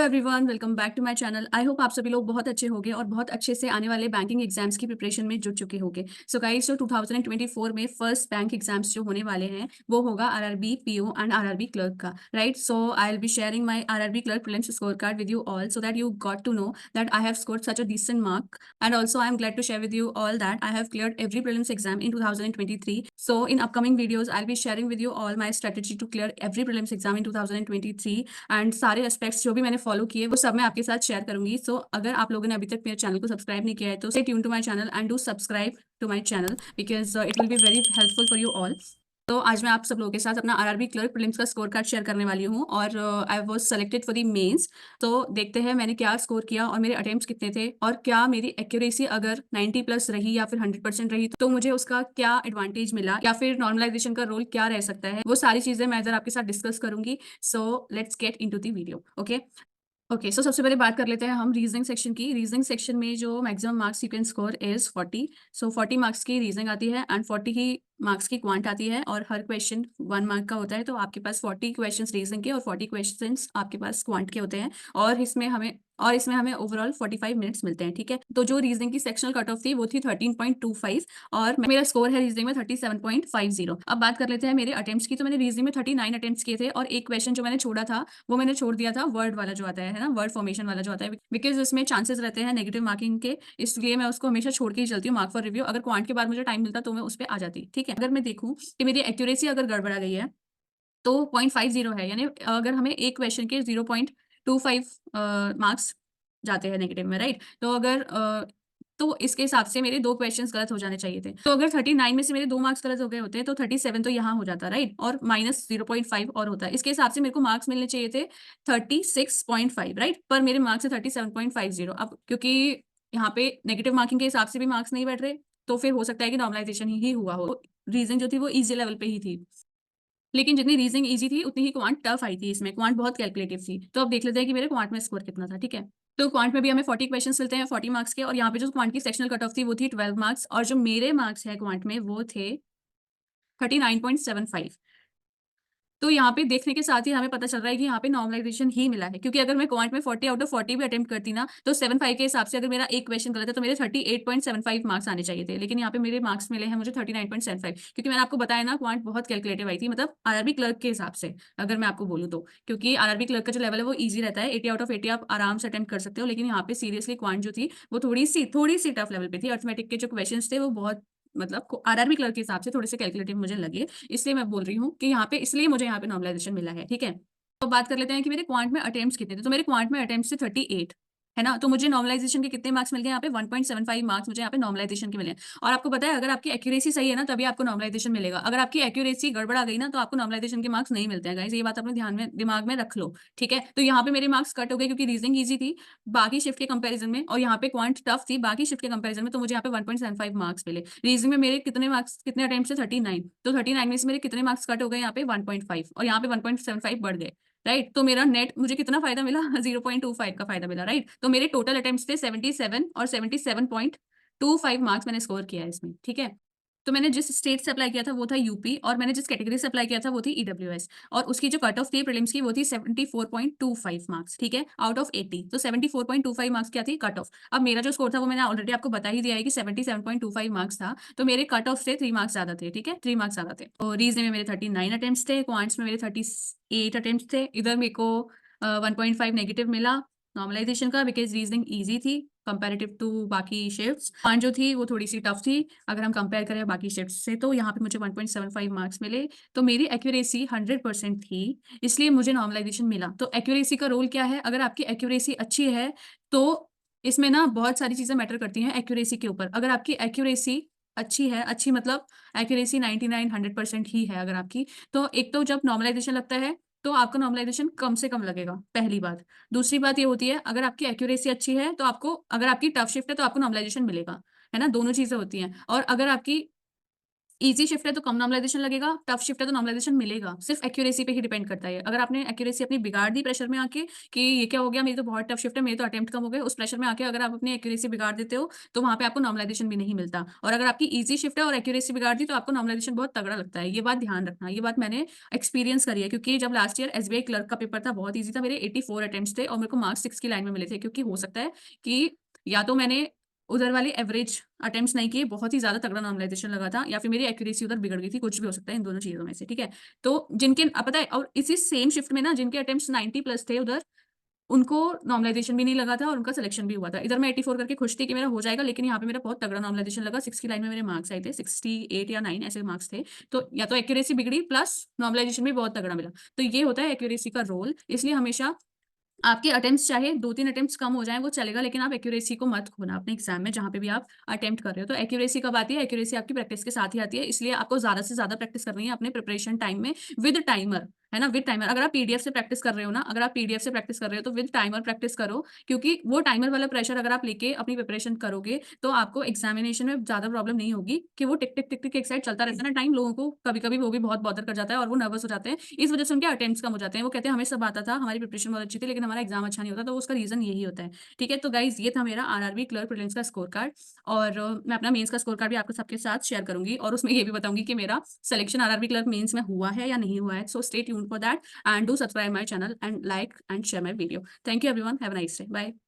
Everyone, welcome back to my channel. I hope आप सभी लोग बहुत अच्छे होंगे और बहुत अच्छे से आने वाले बैंकिंग एग्जाम्स की प्रिपरेशन में जुट चुके होंगे। सो गाइस, जो 2024 में फर्स्ट बैंक एग्जाम्स जो होने वाले हैं वो होगा RRB PO and RRB clerk का, right. So I will be sharing my RRB clerk prelims score card with you all so that you got to know that I have scored such a decent mark, and also I am glad to share with you all that I have cleared every prelims exam in 2023. So in upcoming videos I'll be sharing with you all my strategy to clear every prelims exam in 2023 and सारे aspects जो भी मैंने follow किए वो सब मैं आपके साथ शेयर करूंगी। सो अगर आप लोगों ने अभी तक मेरे चैनल को सब्सक्राइब नहीं किया है तो stay tune to my channel and do subscribe to my channel because it will be very helpful for you all. तो आज मैं आप सब लोगों के साथ अपना आरआरबी क्लर्क प्रीलिम्स का स्कोर कार्ड शेयर करने वाली हूँ और I was selected for the mains. तो देखते हैं मैंने क्या स्कोर किया और मेरे अटेम्प्ट्स कितने थे और क्या मेरी एक्यूरेसी अगर 90 प्लस रही या फिर 100% रही तो मुझे उसका क्या एडवांटेज मिला या फिर नॉर्मलाइजेशन का रोल क्या रह सकता है। वो सारी चीजें मैं इधर आपके साथ डिस्कस करूंगी। So let's get into the video. Okay okay, so सबसे पहले बात कर लेते हैं हम रीजनिंग सेक्शन की। रीजनिंग सेक्शन में जो maximum marks you can score is 40। So 40 marks की रीजनिंग आती है एंड 40 ही मार्क्स की क्वांट आती है और हर क्वेश्चन 1 मार्क का होता है। तो आपके पास 40 क्वेश्चंस रीजनिंग के और 40 क्वेश्चंस आपके पास क्वांट के होते हैं और इसमें हमें ओवरऑल 45 मिनट्स मिलते हैं, ठीक है। तो जो रीजनिंग की सेक्शनल कट ऑफ थी वो थी 13.25 और मेरा स्कोर है रीजनिंग में 37.50। अब बात कर लेते हैं मेरे अटेम्प्ट्स की। तो मैंने रीजनिंग में 39 अटेम्प्ट्स किए थे और एक क्वेश्चन जो मैंने छोड़ा था वो मैंने छोड़ दिया था, वर्ड वाला जो आता है ना, वर्ड फॉर्मेशन वाला जो आता है, बिकॉज उसमें चांसेस रहते हैं नेगेटिव मार्किंग के, इसलिए मैं उसको हमेशा छोड़ के ही चलती हूँ मार्क फॉर रिव्यू। अगर क्वांट के बाद मुझे टाइम मिलता तो मैं उस पर आ जाती, ठीक है। अगर मैं देखूँ कि मेरी एक्यूरेसी अगर गड़बड़ा गई है तो 0.50 है, यानी अगर हमें एक क्वेश्चन के 0.25 मार्क्स जाते हैं नेगेटिव में, राइट। तो अगर तो इसके हिसाब से मेरे 2 क्वेश्चंस गलत हो जाने चाहिए थे। तो अगर 39 में से मेरे 2 मार्क्स गलत हो गए होते तो 37 तो यहाँ हो जाता, राइट, और माइनस 0.5 और होता है। इसके हिसाब से मेरे को मार्क्स मिलने चाहिए थे 36.5, राइट, पर मेरे मार्क्स है 37.50। अब क्योंकि यहाँ पे नेगेटिव मार्किंग के हिसाब से भी मार्क्स नहीं बैठ रहे तो फिर हो सकता है कि नॉर्मलाइजेशन ही हुआ हो। रीजन जो थी वो इजी लेवल पे ही थी, लेकिन जितनी रीजनिंग इजी थी उतनी ही क्वांट टफ आई थी। इसमें क्वांट बहुत कैलकुलेटिव थी। तो अब देख लेते हैं कि मेरे क्वांट में स्कोर कितना था, ठीक है। तो क्वांट में भी हमें 40 क्वेश्चन मिलते हैं 40 मार्क्स के और यहाँ पे जो क्वांट की सेक्शनल कट ऑफ थी वो थी 12 मार्क्स और जो मेरे मार्क्स है क्वांट में वो थे 39.75। तो यहाँ पे देखने के साथ ही हमें पता चल रहा है कि यहाँ पे नॉर्मलाइजेशन ही मिला है, क्योंकि अगर मैं क्वांट में 40 आउट ऑफ 40 भी अटेम्प्ट करती ना तो 75 के हिसाब से अगर मेरा एक क्वेश्चन गलत है तो मेरे 38.75 मार्क्स आने चाहिए थे, लेकिन यहाँ पे मेरे मार्क्स मिले हैं मुझे 39.75, क्योंकि मैंने आपको बताया ना क्वांट बहुत कैलकुलेटिव आई थी, मतलब आरआरबी क्लर्क के हिसाब से अगर मैं आपको बोलूँ तो, क्योंकि आरआरबी क्लर्क का जो लेवल है वो ईजी रहता है, 80 आउट ऑफ 80 आप आराम से अटेम्प्ट कर सकते हो। लेकिन यहाँ पे सीरियसली क्वांट जो थी वो थोड़ी सी टफ लेवल पे थी। अर्थमेटिक के जो क्वेश्चन थे वो बहुत, मतलब आरआरबी क्लर्क के हिसाब से थोड़े से कैलकुलेटिव मुझे लगे, इसलिए मैं बोल रही हूँ कि यहाँ पे इसलिए मुझे यहाँ पे नॉर्मलाइजेशन मिला है, ठीक है। तो बात कर लेते हैं कि मेरे क्वांट में अटेम्प्ट्स कितने थे। तो मेरे क्वांट में अटेम्प्ट्स थे 38, है ना। तो मुझे नॉर्मलाइजेशन के कितने मार्क्स मिल गए यहाँ पे, 1.75 मार्क्स मुझे यहाँ पे नॉर्मलाइजेशन के मिले हैं। और आपको पता है अगर आपकी एक्यूरेसी सही है ना तभी आपको नॉर्मलाइजेशन मिलेगा। अगर आपकी एक्यूरेसी गड़बड़ा गई ना तो आपको नॉर्मलाइजेशन के मार्क्स नहीं मिलते हैं गाइस, ये बात अपने ध्यान में दिमाग में रख लो, ठीक है। तो यहाँ पे मेरे मार्क्स कट हो गए क्योंकि रीजनिंग ईजी थी बाकी शिफ्ट के कंपैरिजन में और यहाँ पे क्वांट टफ थी बाकी शिफ्ट के कंपैरिजन में, तो मुझे यहाँ पे 1.75 मार्क्स मिले। रीजनिंग में मेरे कितने मार्क्स, कितने अटेम्प्ट से 39, तो 39 में से मेरे कितने मार्क्स कट हो गए यहाँ पे 1.5 और यहाँ पे 1.75 बढ़ गए, राइट। तो मेरा नेट मुझे कितना फायदा मिला 0.25 का फायदा मिला, राइट। तो मेरे टोटल अटेम्प्ट्स थे 77 और 77.25 मार्क्स मैंने स्कोर किया है इसमें, ठीक है। तो मैंने जिस स्टेट से अप्लाई किया था वो था यूपी और मैंने जिस कैटेगरी से अप्लाई किया था वो थी ईडब्ल्यूएस और उसकी जो कट ऑफ थी प्रीलिम्स की वो थी 74.25 मार्क्स, ठीक है, आउट ऑफ 80। तो 74.25 मार्क्स क्या थी कट ऑफ। अब मेरा जो स्कोर था वो मैंने ऑलरेडी आपको बता ही दिया है कि 77.25 मार्क्स था, तो मेरे कट ऑफ से 3 मार्क्स ज्यादा थे, ठीक है, 3 मार्क्स ज्यादा थे। तो रीजनिंग में मेरे 39 अटेम्प्ट्स थे, क्वांट्स में मेरे 38 अटेम्प्ट्स थे। इधर मेरे को 1.5 नेगेटिव मिला नॉर्मलाइजेशन का बिकॉज रीजनिंग ईजी थी कंपैरेटिव टू बाकी शिफ्ट्स। क्वांट जो थी वो थोड़ी सी टफ थी अगर हम कंपेयर करें बाकी शिफ्ट्स से, तो यहाँ पे मुझे 1.75 मार्क्स मिले। तो मेरी एक्यूरेसी 100% थी, इसलिए मुझे नॉर्मलाइजेशन मिला। तो एक्यूरेसी का रोल क्या है, अगर आपकी एक्यूरेसी अच्छी है तो इसमें ना बहुत सारी चीजें मैटर करती हैं एक्यूरेसी के ऊपर। अगर आपकी एक्यूरेसी अच्छी है, अच्छी मतलब एक्यूरेसी 99 100% ही है अगर आपकी, तो एक तो जब नॉर्मलाइजेशन लगता है तो आपका नॉर्मलाइजेशन कम से कम लगेगा, पहली बात। दूसरी बात ये होती है अगर आपकी एक्यूरेसी अच्छी है तो आपको, अगर आपकी टफ शिफ्ट है तो आपको नॉर्मलाइजेशन मिलेगा, है ना, दोनों चीजें होती हैं। और अगर आपकी ईज़ी शिफ्ट है तो कम नॉर्मलाइज़ेशन लगेगा, टफ शिफ्ट है तो नॉर्मलाइज़ेशन मिलेगा। सिर्फ़ एक्यूरेसी पे ही डिपेंड करता है। अगर आपने एक्यूरेसी अपनी बिगाड़ दी प्रेशर में आके कि ये क्या हो गया, मेरी तो बहुत टफ शिफ्ट है, मेरे तो अटेम्प्ट कम हो गए, उस प्रेशर में आके अगर आप अपनी एक्यूरेसी बिगाड़ देते हो, तो वहाँ पे आपको नॉर्मलाइज़ेशन भी नहीं मिलता। और अगर आपकी ईज़ी शिफ्ट है और एक्यूरेसी बिगाड़ दी, तो आपको नॉर्मलाइज़ेशन बहुत तगड़ा लगता है। ये बात ध्यान रखना, ये बात मैंने एक्सपीरियंस करी है क्योंकि जब लास्ट ईयर एसबीआई क्लर्क का पेपर था, बहुत ईज़ी था, मेरे 84 अटेम्प्ट्स थे और मेरे को मार्क्स 6 की लाइन में मिले थे क्योंकि हो सकता है कि या तो मैंने उधर वाले एवरेज अटेम्प्ट्स नहीं किए, बहुत ही ज़्यादा तगड़ा नॉर्मलाइज़ेशन लगा था या फिर मेरी एक्यूरेसी उधर बिगड़ गई थी, कुछ भी हो सकता है इन दोनों चीज़ों में से, ठीक है? तो जिनके पता है और इसी सेम शिफ्ट में ना जिनके अटेम्प्ट्स 90 प्लस थे उधर, उनको नॉर्मलाइज़ेशन भी नहीं लगा था और उनका सिलेक्शन भी हुआ था। इधर मैं 84 करके खुश थी कि मेरा हो जाएगा, लेकिन यहाँ पे मेरा बहुत तगड़ा नॉर्मलाइज़ेशन लगा, 6 की लाइन में मेरे मार्क्स आए थे, 68 या 9 ऐसे मार्क्स थे। तो या तो एक्यूरेसी बिगड़ी प्लस नॉर्मलाइज़ेशन भी बहुत तगड़ा मिला। तो ये होता है एक्यूरेसी का रोल, इसलिए हमेशा आपके अटेम्प्ट्स चाहे 2-3 अटेम्प्ट्स कम हो जाएँ, वो चलेगा, लेकिन आप एक्यूरेसी को मत खोना अपने एग्ज़ाम में, जहाँ पे भी आप अटेम्प्ट कर रहे हो। तो एक्यूरेसी कब आती है? एक्यूरेसी आपकी प्रैक्टिस के साथ ही आती है, इसलिए आपको ज़्यादा से ज़्यादा प्रैक्टिस करनी है अपने प्रिपरेशन टाइम में विद टाइमर, है ना? With timer. अगर आप पीडीएफ से प्रैक्टिस कर रहे हो ना, अगर आप पीडीएफ से प्रैक्टिस कर रहे हो, तो विद टाइमर प्रैक्टिस करो, क्योंकि वो टाइमर वाला प्रेशर अगर आप लेके अपनी प्रिपरेशन करोगे, तो आपको एग्ज़ामिनेशन में ज़्यादा प्रॉब्लम नहीं होगी कि वो टिक, टिक, टिक, टिक एक साइड चलता रहता है ना टाइम, लोगों को कभी-कभी वो भी बहुत बॉदर कर जाता है और वो नर्वस हो जाते हैं। इस वजह से उनके अटेम्प्ट्स कम हो जाते हैं। वो कहते हैं हमें सब आता था, हमारी प्रिपरेशन बहुत अच्छी थी, लेकिन हमारा एग्ज़ाम अच्छा नहीं होता, तो उसका रीज़न यही होता है। ठीक है? तो गाइज़ ये था मेरा आरआरबी क्लर्क प्रीलिम्स का स्कोर कार्ड और मैं अपना मेंस का स्कोर कार्ड भी आपके सबके साथ शेयर करूँगी और उसमें ये भी बताऊँगी कि मेरा सिलेक्शन आरआरबी क्लर्क मेंस में हुआ है या नहीं हुआ है। So stay tuned for that and do subscribe my channel and like and share my video. Thank you everyone, have a nice day. Bye.